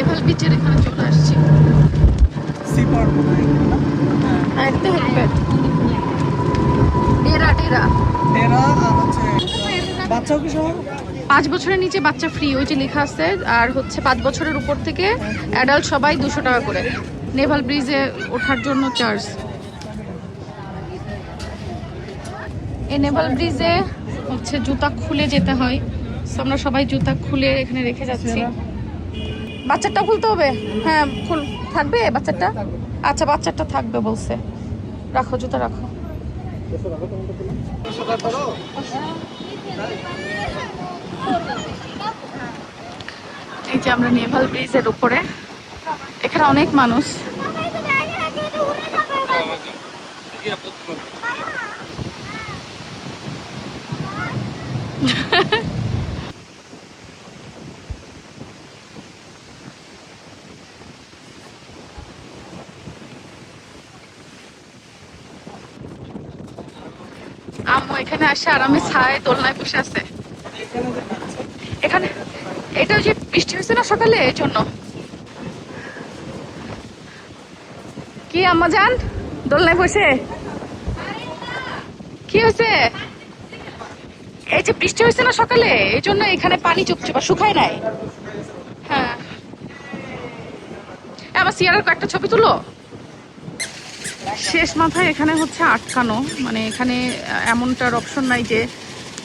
নেভাল বিচের এখানে চলে আসছি। একটা হেলিপ্যাড ডেরা ডেরা বাচ্চাও কি সহ? 5 বছরের নিচে বাচ্চা ফ্রি, ওই যে লেখা আছে। আর হচ্ছে 5 বছরের উপর থেকে অ্যাডাল্ট সবাই 200 টাকা করে। নেভাল ব্রিজে ওঠার জন্য চার্জ। এই নেভাল ব্রিজে হচ্ছে জুতা খুলে যেতে হয়। আমরা সবাই জুতা খুলে এখানে রেখে যাচ্ছি। বাচ্চাটা খুলতে হবে? হ্যাঁ খুল থাকবে বাচ্চাটা। আচ্ছা বাচ্চাটা থাকবে বলছে। রাখো জুতা রাখো। এই যে আমরা নেভাল ব্রিজের উপরে, এখানে অনেক মানুষ। আম্মু এখানে আসে আরামে ছায় দোলনায় বসে আছে। এখানে এটা যে বৃষ্টি হয়েছে না সকালে, এই জন্য। কি আম্মা জান দোলনায় বসে কি হয়েছে? এই যে বৃষ্টি হয়েছে না সকালে, এই জন্য এখানে পানি চুপচুপা শুকায় নাই। হ্যাঁ আমার সিয়ারের কয়েকটা ছবি তুলো। শেষ মাথায় এখানে হচ্ছে আটকানো, মানে এখানে এমনটার অপশন নাই যে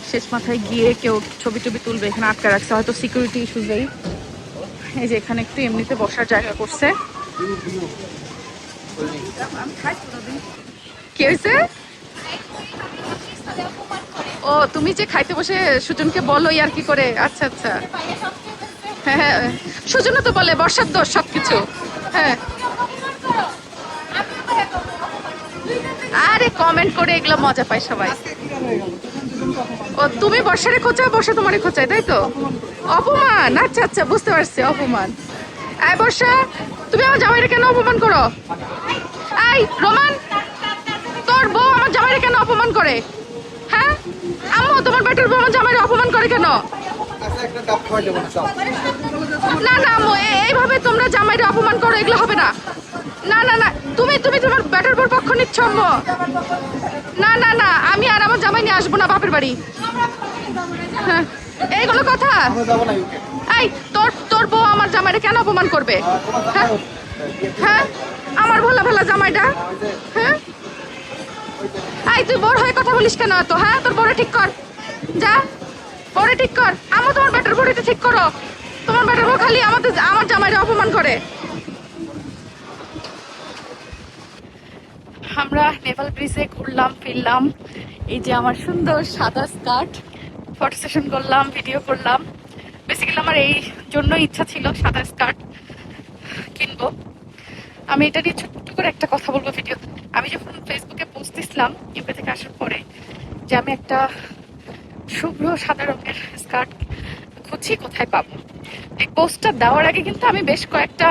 শেষ মাথায় গিয়ে কেউ ছবি টবি তুলবে। এখানে আটকা রাখছে হয়তো সিকিউরিটি ইস্যুজেই। এই যে এখানে একটু এমনিতে বসার জায়গা করছে। কি হয়েছে? ও তুমি যে খাইতে বসে সুজনকে বলো আর কি করে। আচ্ছা আচ্ছা হ্যাঁ হ্যাঁ সুজনও তো বলে বর্ষার দোষ সবকিছু। হ্যাঁ আরে কমেন্ট করে এগুলো মজা পায় সবাই। ও তুমি বর্ষারে খোঁচাও, বর্ষা তোমারে খোঁচায় তাই তো? অপমান, আচ্ছা আচ্ছা বুঝতে পারছি অপমান। এই বর্ষা তুমি আমার জামাইরে কেন অপমান করো? এই রোমান তোর বউ আমার জামাইরে কেন অপমান করে? হ্যাঁ আম্মু তোমার বেটার বউ আমার জামাইরে অপমান করে কেন? না না আম্মু এইভাবে তোমরা জামাইরে অপমান করো, এগুলো হবে না। না না না তুমি তুমি তোমার বেটার বউর পক্ষ নিচ্ছ আম্মু। না না না আমি আর আমার জামাই নিয়ে আসবো না বাপের বাড়ি। হ্যাঁ এইগুলো কথা। এই তোর তোর বউ আমার জামাইরে কেন অপমান করবে? হ্যাঁ হ্যাঁ আমার ভোলা ভোলা জামাইটা। হ্যাঁ এই তুই বড় হয়ে কথা বলিস কেন এত? হ্যাঁ তোর বড় ঠিক কর, যা বড় ঠিক কর। আমও তোমার বেটার বড়িটা ঠিক করো। তোমার বেটার বউ খালি আমাদের আমার জামাইরে অপমান করে। আমরা নেভাল ব্রিজে ঘুরলাম ফিরলাম। এই যে আমার সুন্দর সাদা স্কার্ট, ফটো সেশন করলাম, ভিডিও করলাম। বেসিক্যালি আমার এই জন্য ইচ্ছা ছিল সাদা স্কার্ট কিনবো। আমি এটা নিয়ে ছোট্ট করে একটা কথা বলবো ভিডিও। আমি যখন ফেসবুকে পোস্ট দিছিলাম ইউকে থেকে আসার পরে যে আমি একটা শুভ্র সাদা রঙের স্কার্ট খুঁজছি কোথায় পাবো, এই পোস্টটা দেওয়ার আগে কিন্তু আমি বেশ কয়েকটা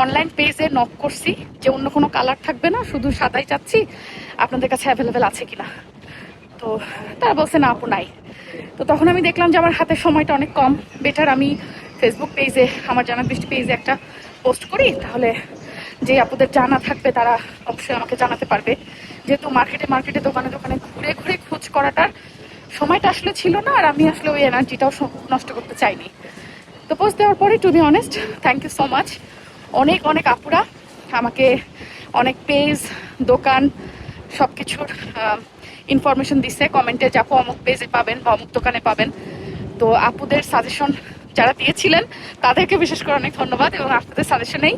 অনলাইন পেজে নক করছি যে অন্য কোনো কালার থাকবে না, শুধু সাদাই চাচ্ছি, আপনাদের কাছে অ্যাভেলেবেল আছে কিনা। তো তারা বলছে না আপু নাই। তো তখন আমি দেখলাম যে আমার হাতে সময়টা অনেক কম, বেটার আমি ফেসবুক পেজে আমার জানা বৃষ্টি পেজে একটা পোস্ট করি, তাহলে যে আপুদের জানা থাকবে তারা অবশ্যই আমাকে জানাতে পারবে। যেহেতু মার্কেটে মার্কেটে দোকানে দোকানে ঘুরে ঘুরে খোঁজ করাটার সময়টা আসলে ছিল না, আর আমি আসলে ওই এনার্জিটাও নষ্ট করতে চাইনি। তো পোস্ট দেওয়ার পরে to be honest thank you so much. অনেক অনেক আপুরা আমাকে অনেক পেজ দোকান সব কিছুর ইনফরমেশন দিচ্ছে কমেন্টে, যে আপু অমুক পেজে পাবেন বা অমুক দোকানে পাবেন। তো আপুদের সাজেশন যারা দিয়েছিলেন তাদেরকে বিশেষ করে অনেক ধন্যবাদ, এবং আপনাদের সাজেশনেই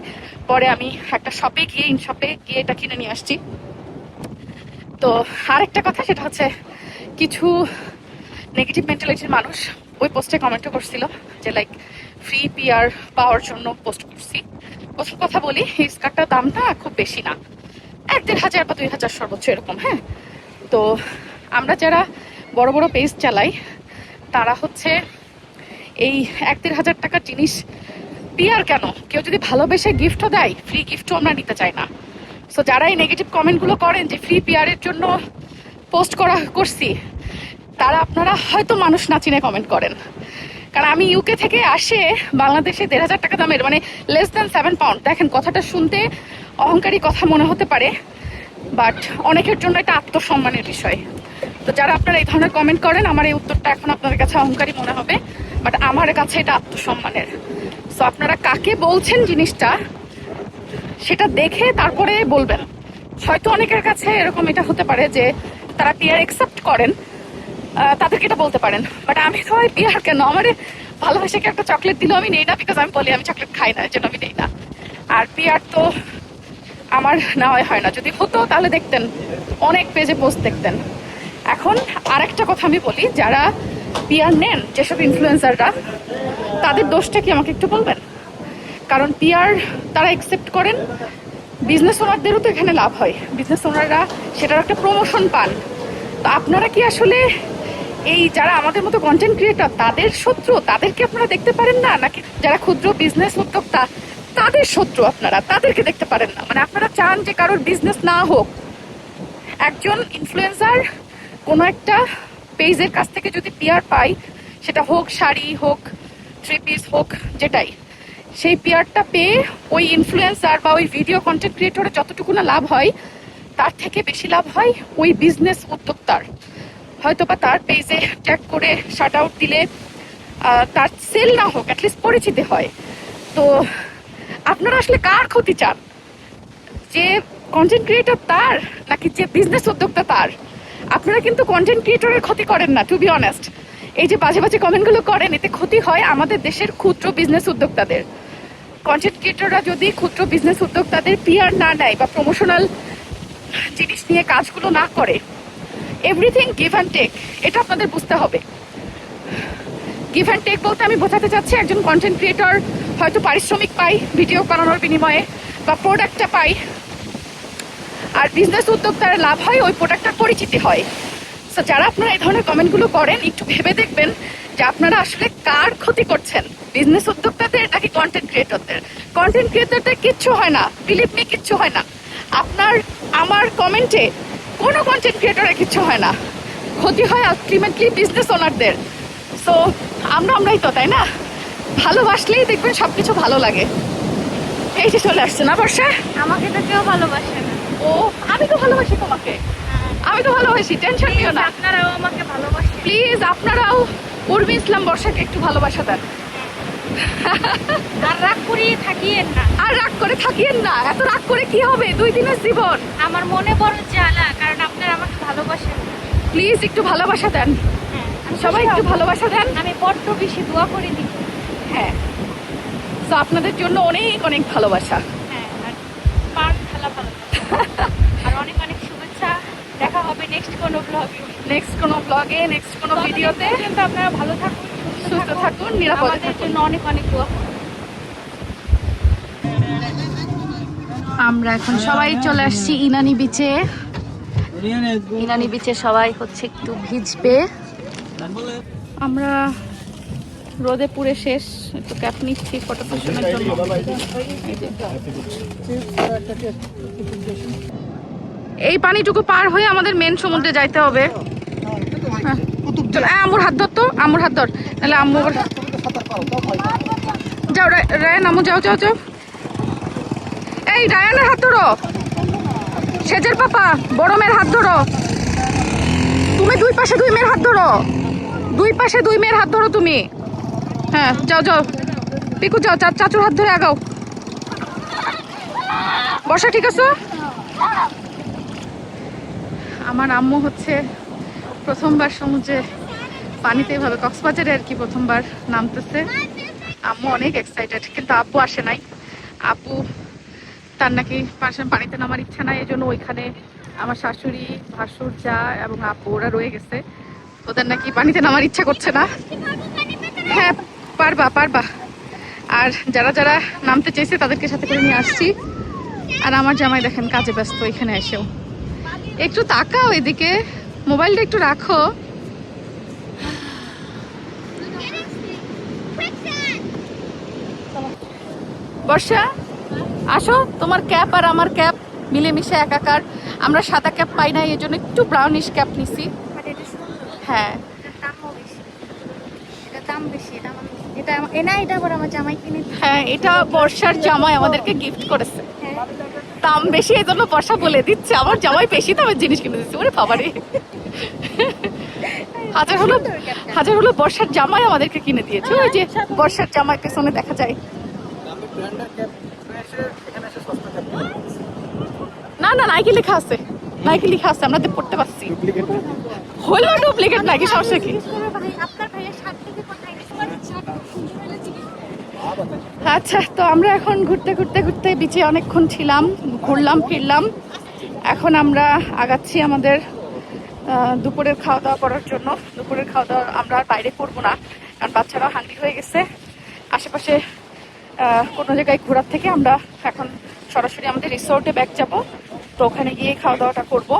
পরে আমি একটা শপে গিয়ে ইনশপে গিয়ে এটা কিনে নিয়ে আসছি। তো আরেকটা কথা সেটা হচ্ছে কিছু নেগেটিভ মেন্টালিটির মানুষ ওই পোস্টে কমেন্টও করছিল যে লাইক ফ্রি পিআর পাওয়ার জন্য পোস্ট করছি। প্রথম কথা বলি এই স্কার্টটার দামটা খুব বেশি না, 1-1,500 বা 2,000 সর্বোচ্চ এরকম। হ্যাঁ তো আমরা যারা বড় বড় পেজ চালাই তারা হচ্ছে এই 1-1,500 টাকার জিনিস পিআর কেন, কেউ যদি ভালোবেসে গিফটও দেয় ফ্রি গিফটও আমরা নিতে চাই না। সো যারা এই নেগেটিভ কমেন্টগুলো করেন যে ফ্রি পিআর এর জন্য পোস্ট করছি, তারা আপনারা হয়তো মানুষ না চিনে কমেন্ট করেন, কারণ আমি ইউকে থেকে আসে বাংলাদেশে 1,500 টাকা দামের, মানে লেস দ্যান 7 পাউন্ড। দেখেন কথাটা শুনতে অহংকারী কথা মনে হতে পারে, বাট অনেকের জন্য এটা আত্মসম্মানের বিষয়। তো যারা আপনারা এই ধরনের কমেন্ট করেন, আমার এই উত্তরটা এখন আপনাদের কাছে অহংকারী মনে হবে, বাট আমার কাছে এটা আত্মসম্মানের। সো আপনারা কাকে বলছেন জিনিসটা সেটা দেখে তারপরে বলবেন। হয়তো অনেকের কাছে এরকম এটা হতে পারে যে তারা পিয়ার একসেপ্ট করেন, তাদেরকে এটা বলতে পারেন, বাট আমি তো পিয়ার কেন, আমার ভালোবাসাকে একটা চকলেট দিলেও আমি নেই না, বিকজ আমি বলি আমি চকলেট খাই না, এর জন্য আমি নেই না। আর পিয়ার তো আমার নেওয়াই হয় না, যদি হতো তাহলে দেখতেন, অনেক পেজে পোস্ট দেখতেন। এখন আরেকটা কথা আমি বলি, যারা পিয়ার নেন, যেসব ইনফ্লুয়েন্সাররা, তাদের দোষটা কি আমাকে একটু বলবেন? কারণ পিয়ার তারা একসেপ্ট করেন, বিজনেস ওনারদেরও তো এখানে লাভ হয়, বিজনেস ওনাররা সেটার একটা প্রমোশন পান। তো আপনারা কি আসলে এই যারা আমাদের মতো কন্টেন্ট ক্রিয়েটর তাদের শত্রু, তাদেরকে আপনারা দেখতে পারেন না? নাকি যারা ক্ষুদ্র বিজনেস উদ্যোক্তা তাদের শত্রু আপনারা, তাদেরকে দেখতে পারেন না? মানে আপনারা চান যে কারোর বিজনেস না হোক। একজন ইনফ্লুয়েন্সার কোনো একটা পেজের কাছ থেকে যদি পিয়ার পাই, সেটা হোক শাড়ি, হোক থ্রি পিস, হোক যেটাই, সেই পিয়ারটা পেয়ে ওই ইনফ্লুয়েন্সার বা ওই ভিডিও কন্টেন্ট ক্রিয়েটরের যতটুকু না লাভ হয়, তার থেকে বেশি লাভ হয় ওই বিজনেস উদ্যোক্তার। হয়তো বা তার পেজে ট্যাগ করে শার্ট আউট দিলে তার সেল না হোক, অ্যাটলিস্ট পরিচিতি হয়। তো আপনারা আসলে কার ক্ষতি চান? যে কন্টেন্ট ক্রিয়েটর তার, নাকি যে বিজনেস উদ্যোক্তা তার? আপনারা কিন্তু কন্টেন্ট ক্রিয়েটরের ক্ষতি করেন না, টু বি অনেস্ট। এই যে বাজে বাজে কমেন্টগুলো করেন, এতে ক্ষতি হয় আমাদের দেশের ক্ষুদ্র বিজনেস উদ্যোক্তাদের। কন্টেন্ট ক্রিয়েটররা যদি ক্ষুদ্র বিজনেস উদ্যোক্তাদের পিআর না নেয় বা প্রমোশনাল জিনিস নিয়ে কাজগুলো না করে, এভরিথিং গিভ অ্যান্ড টেক, এটা আপনাদের বুঝতে হবে। গিভ অ্যান্ড টেক বলতে আমি বোঝাতে চাচ্ছি, একজন কন্টেন্ট ক্রিয়েটর হয়তো পারিশ্রমিক পায় ভিডিও বানানোর বিনিময়ে, বা প্রোডাক্টটা পাই, আর বিজনেস উদ্যোক্তার লাভ হয় ওই প্রোডাক্টটার পরিচিতি হয়। সো যারা আপনারা এই ধরনের কমেন্টগুলো করেন, একটু ভেবে দেখবেন যে আপনারা আসলে কার ক্ষতি করছেন, বিজনেস উদ্যোক্তাদের নাকি কন্টেন্ট ক্রিয়েটরদের? কন্টেন্ট ক্রিয়েটরদের কিচ্ছু হয় না, বিলিভ মি, কিচ্ছু হয় না। আপনার আমার কমেন্টে কোনো কন্টেন্ট ক্রিয়েটরের কিচ্ছু হয় না, ক্ষতি হয় আলটিমেটলি বিজনেস ওনারদের। সো আমরাই তো, তাই না? ভালোবাসলেই দেখবেন সবকিছু ভালো লাগে। এই যে চলে আসছে না বর্ষা, আমাকে তো কেউ ভালোবাসে না। ও আমি তো ভালোবাসি তোমাকে, আমি তো ভালোবাসি, টেনশন নিও না। আপনারাও আমাকে ভালোবাসেন প্লিজ আপনারাও উর্মি ইসলাম বর্ষাকে একটু ভালোবাসা দেন। আর রাগ করিয়ে থাকিয়েন না। আর রাগ করে থাকিয়েন না, এত রাগ করে কি হবে, 2 দিনের জীবন। আমার মনে বড় জ্বালা, কারণ আপনারা আমাকে ভালোবাসেন। প্লিজ একটু ভালোবাসা দেন, আমি সবাই একটু ভালোবাসা দেন। আমি বড্ড বেশি দোয়া করে দিই। হ্যাঁ, তো আপনাদের জন্য অনেক অনেক ভালোবাসা। হ্যাঁ, আর পান থালা ভালো। আর অনেক অনেক শুভেচ্ছা। দেখা হবে নেক্সট কোনো ব্লগে, নেক্সট কোনো ব্লগে, নেক্সট কোনো ভিডিওতে। কিন্তু আপনারা ভালো থাকুন, সুস্থ থাকুন, নিরাপদে আমাদের থাকুন। জন্য অনেক অনেক দোয়া করুন। আমরা এখন সবাই চলে আসছি ইনানি বিচে। ইনানি বিচে সবাই হচ্ছে একটু ভিজবে। আমরা রোদে পুরে শেষ, একটু ক্যাপ নিচ্ছি ফটো সেশনের জন্য। এই পানিটুকু পার হয়ে আমাদের মেন সমুদ্রে যাইতে হবে। আম্মুর হাত ধর, তো আম্মুর হাত ধর, নাহলে আম্মুর। যাও রায়ান, আম্মু যাও যাও যাও। এই রায়ানের হাত ধরো, সেজের পাপা বড় মেয়ের হাত ধরো। তুমি 2 পাশে 2 মেয়ের হাত ধরো, 2 পাশে 2 মেয়ের হাত ধরো তুমি। হ্যাঁ যাও যাও পিকু, যাও চাচুর হাত ধরে আগাও। বর্ষা ঠিক আছে? আমার আম্মু হচ্ছে প্রথমবার সমুদ্রে পানিতে এভাবে, কক্সবাজারে আর কি প্রথমবার নামতেছে। আম্মু অনেক এক্সাইটেড, কিন্তু আব্বু আসে নাই। আব্বু তার নাকি পানিতে নামার ইচ্ছা নাই, এই জন্য ওইখানে আমার শাশুড়ি, ভাসুর, যা এবং আব্বু ওরা রয়ে গেছে। ওদের নাকি পানিতে নামার ইচ্ছা করছে না। হ্যাঁ পারবা পারবা। আর যারা যারা নামতে চেয়েছে তাদেরকে সাথে করে নিয়ে আসছি। আর আমার জামাই দেখেন কাজে ব্যস্ত, এখানে এসেও। একটু তাকাও এদিকে, মোবাইলটা একটু রাখো। বর্ষা আসো, তোমার ক্যাপ আর আমার ক্যাপ মিলেমিশে একাকার। আমরা সাদা ক্যাপ পাই না, এই জন্য একটু ব্রাউনিশ ক্যাপ নিছি। বাট এটা সুন্দর, হ্যাঁ এটার দামও বেশি, এটার দাম বেশি, এটা আমার এটা না, এটা আবার আমার জামাই কিনে দিয়েছে। হ্যাঁ, এটা বর্ষার জামাই আমাদেরকে গিফট করেছে। হ্যাঁ। দাম বেশি এই জন্য বর্ষা বলে দিচ্ছে, আমার জামাই বেশি দামের জিনিস কিনে দিচ্ছে। ওরে বাবারে, হাজার হলো বর্ষার জামাই আমাদেরকে কিনে দিয়েছে। ওই যে বর্ষার জামাই পেছনে দেখা যায়। না না, নাইকি লেখা আছে, নাইকি লেখা আছে, আমরা তো পড়তে পারছি। হলো ডুপ্লিকেট নাকি, সমস্যা কি? ভাই আপনার ভাইয়ের শার্ট থেকে কোথায় আচ্ছা, তো আমরা এখন ঘুরতে ঘুরতে ঘুরতে বিচে অনেকক্ষণ ছিলাম, ঘুরলাম ফিরলাম। এখন আমরা আগাচ্ছি আমাদের দুপুরের খাওয়া দাওয়া করার জন্য। দুপুরের খাওয়া দাওয়া আমরা আর বাইরে করবো না, কারণ বাচ্চারাও হাঙ্গি হয়ে গেছে। আশেপাশে কোনো জায়গায় ঘোরার থেকে আমরা এখন সরাসরি আমাদের রিসোর্টে ব্যাক যাব, তো ওখানে গিয়ে খাওয়া দাওয়াটা করবো।